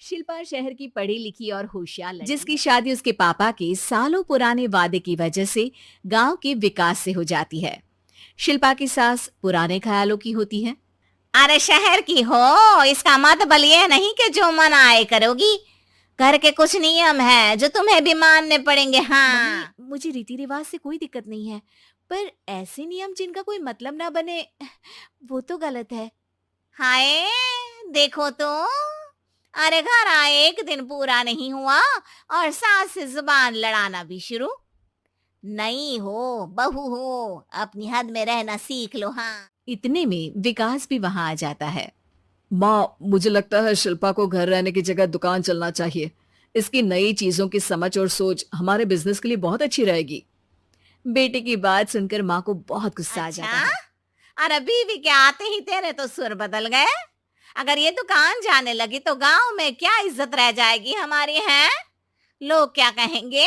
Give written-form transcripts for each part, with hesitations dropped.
शिल्पा शहर की पढ़ी लिखी और होशियार लड़की जिसकी शादी उसके पापा के सालों पुराने वादे की वजह से गांव के विकास से हो जाती है। शिल्पा की सास पुराने ख्यालों की होती है। अरे शहर की हो, इसका मतलब ये नहीं कि जो मन आए करोगी। घर के कुछ नियम है जो तुम्हें भी मानने पड़ेंगे। हाँ, मम्मी, मुझे रीति रिवाज से कोई दिक्कत नहीं है, पर ऐसे नियम जिनका कोई मतलब ना बने वो तो गलत है। हाय देखो तो, अरे घर आए एक दिन पूरा नहीं हुआ और सास से जुबान लड़ाना भी शुरू। नहीं हो, बहू हो, अपनी हद में रहना सीख लो। हाँ, इतने में विकास भी वहां आ जाता है। माँ, मुझे लगता है शिल्पा को घर रहने की जगह दुकान चलना चाहिए। इसकी नई चीजों की समझ और सोच हमारे बिजनेस के लिए बहुत अच्छी रहेगी। बेटे की बात सुनकर माँ को बहुत गुस्सा आ जाता अच्छा, है। अरे बीवी के आते ही तेरे तो सुर बदल गए। अगर ये दुकान जाने लगी तो गांव में क्या इज्जत रह जाएगी हमारी। है, लोग क्या कहेंगे?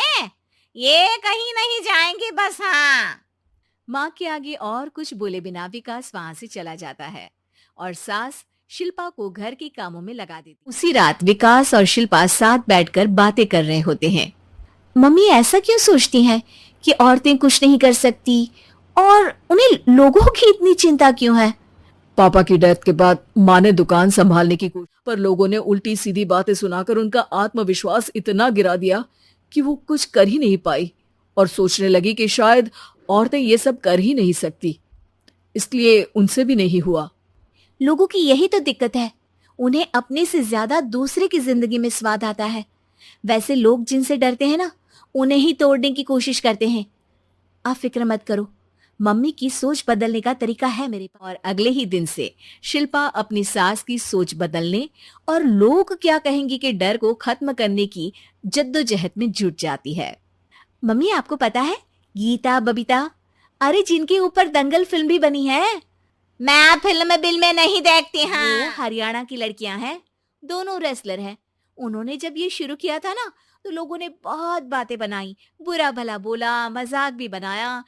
ये कहीं नहीं जाएंगी बस। हाँ, माँ के आगे और कुछ बोले बिना विकास वहां से चला जाता है और सास शिल्पा को घर के कामों में लगा देती। उसी रात विकास और शिल्पा साथ बैठकर बातें कर रहे होते हैं। मम्मी ऐसा क्यों सोचती हैं कि औरतें कुछ नहीं कर सकती और उन्हें लोगों की इतनी चिंता क्यों है? पापा की डेथ के बाद माँ ने दुकान संभालने की कोशिश, पर लोगों ने उल्टी सीधी बातें सुनाकर उनका आत्मविश्वास इतना गिरा दिया कि वो कुछ कर ही नहीं पाई और सोचने लगी कि शायद औरतें ये सब कर ही नहीं सकती, इसलिए उनसे भी नहीं हुआ। लोगों की यही तो दिक्कत है, उन्हें अपने से ज्यादा दूसरे की जिंदगी में स्वाद आता है। वैसे लोग जिनसे डरते हैं ना, उन्हें ही तोड़ने की कोशिश करते हैं। आप फिक्र मत करो, मम्मी की सोच बदलने का तरीका है मेरे पास। और अगले ही दिन से शिल्पा अपनी सास की सोच बदलने और लोग क्या कहेंगे के डर को खत्म करने की जद्दोजहद में जुट जाती है। मम्मी आपको पता है, गीता बबीता, अरे जिनके ऊपर दंगल फिल्म भी बनी है, मैं फिल्म बिल में नहीं देखती। वो हाँ, हरियाणा की लड़कियां हैं, दोनों रेसलर हैं। उन्होंने जब ये शुरू किया था ना, तो लोगों ने बहुत बातें बनाई, बुरा भला बोला, मजाक भी बनाया,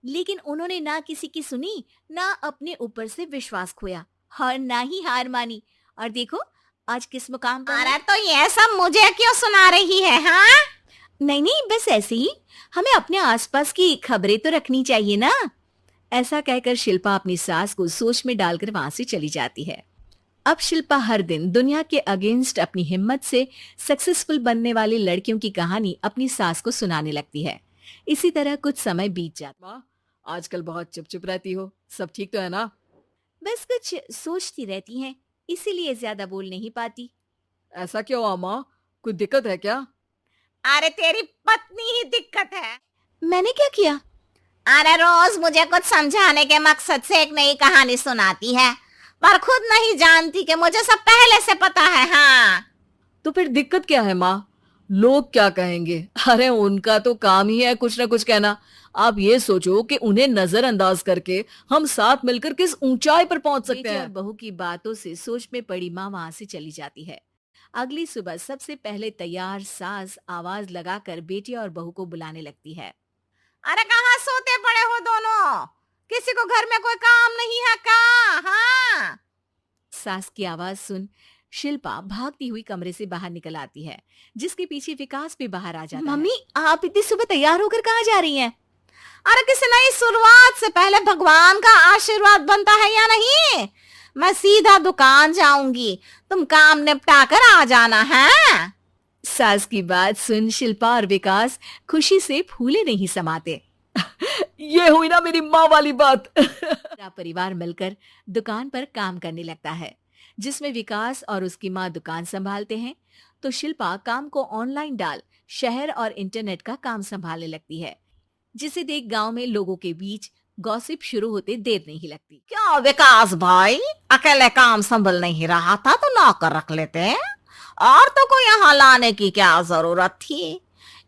लेकिन उन्होंने ना किसी की सुनी, ना अपने ऊपर से विश्वास खोया और ना ही हार मानी। और देखो आज किस मुकाम पर है। अरे तो ये सब मुझे क्यों सुना रही है? हाँ, नहीं नहीं, बस ऐसे ही, हमें अपने आसपास की खबरें तो रखनी चाहिए ना। ऐसा कहकर शिल्पा अपनी सास को सोच में डालकर वहां से चली जाती है। अब शिल्पा हर दिन दुनिया के अगेंस्ट अपनी हिम्मत से सक्सेसफुल बनने वाली लड़कियों की कहानी अपनी सास को सुनाने लगती है। इसी तरह कुछ समय बीत जाता। माँ, आजकल बहुत चुप चुप रहती हो, सब ठीक तो है ना? बस कुछ सोचती रहती हैं, इसीलिए ज्यादा बोल नहीं पाती। ऐसा क्यों हुआ माँ, कोई दिक्कत है क्या? अरे तेरी पत्नी ही दिक्कत है। मैंने क्या किया? अरे रोज मुझे कुछ समझाने के मकसद से एक नई कहानी सुनाती है, पर खुद नहीं जानती कि मुझे सब पहले से पता है। हाँ, तो फिर दिक्कत क्या है माँ? लोग क्या कहेंगे? अरे उनका तो काम ही है कुछ ना कुछ कहना। आप ये सोचो कि उन्हें नजरअंदाज करके हम साथ मिलकर किस ऊंचाई पर पहुंच सकते बेटे और हैं। बहू की बातों से सोच में पड़ी माँ वहां से चली जाती है। अगली सुबह सबसे पहले तैयार सास आवाज लगाकर बेटी और बहू को बुलाने लगती है। अरे कहाँ सोते पड़े हो दोनों? किसी को घर में कोई काम नहीं है क्या? हाँ, सास की आवाज सुन शिल्पा भागती हुई कमरे से बाहर निकल आती है, जिसके पीछे विकास भी बाहर आ जाता है। मम्मी, आप इतनी सुबह तैयार होकर कहाँ जा रही हैं? अरे किसी नई शुरुआत से पहले भगवान का आशीर्वाद बनता है या नहीं? मैं सीधा दुकान जाऊंगी, तुम काम निपटा कर आ जाना है। सास की बात सुन शिल्पा और विकास खुशी से फूले नहीं समाते। ये हुई ना मेरी माँ वाली बात। पूरा परिवार मिलकर दुकान पर काम करने लगता है, जिसमें विकास और उसकी माँ दुकान संभालते हैं, तो शिल्पा काम को ऑनलाइन डाल शहर और इंटरनेट का काम संभालने लगती है, जिसे देख गांव में लोगों के बीच गॉसिप शुरू होते देर नहीं लगती। क्या विकास भाई, अकेले काम संभल नहीं रहा था तो नौकर रख लेते, और तो को यहाँ लाने की क्या जरूरत थी?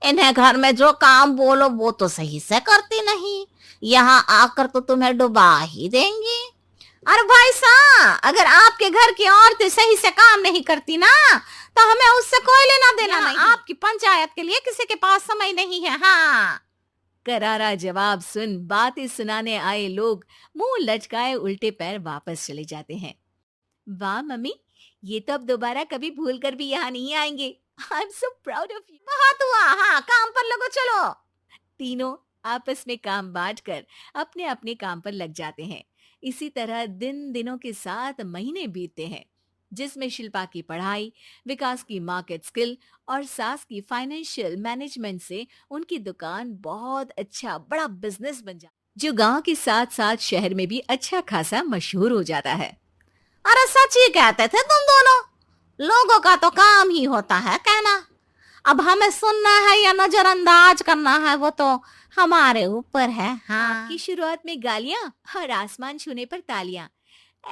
इन्हें घर में जो काम बोलो वो तो सही से करती नहीं, यहाँ आकर तो तुम्हें डुबा ही देंगी। अरे भाई साहब, अगर आपके घर की औरतें सही से काम नहीं करती ना, तो हमें उससे कोई लेना देना नहीं। आपकी पंचायत के लिए किसी के पास समय नहीं है। हाँ, करारा जवाब सुन बातें सुनाने आए लोग मुंह लटकाए उल्टे पैर वापस चले जाते हैं। वाह मम्मी, ये तो अब दोबारा कभी भूल कर भी यहाँ नहीं आएंगे। I am so proud of you. बहुत हुआ, हाँ काम पर लगो चलो। तीनों आपस में काम बांट कर अपने अपने काम पर लग जाते हैं। इसी तरह दिनों के साथ महीने बीतते हैं, जिसमें शिल्पा की पढ़ाई, विकास की मार्केट स्किल और सास की फाइनेंशियल मैनेजमेंट से उनकी दुकान बहुत अच्छा बड़ा बिजनेस बन जाता, जो गांव के साथ साथ शहर में भी अच्छा खासा मशहूर हो जाता है। अरे सच ही कहते थे तुम दोनों, लोगों का तो काम ही होता है कहना। अब हमें सुनना है या नजरअंदाज करना है वो तो हमारे ऊपर है। हाँ आपकी शुरुआत में गालियां और आसमान छूने पर तालियां,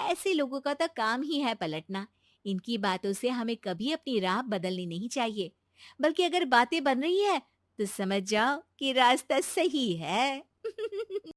ऐसे लोगों का तो काम ही है पलटना। इनकी बातों से हमें कभी अपनी राह बदलनी नहीं चाहिए, बल्कि अगर बातें बन रही है तो समझ जाओ कि रास्ता सही है।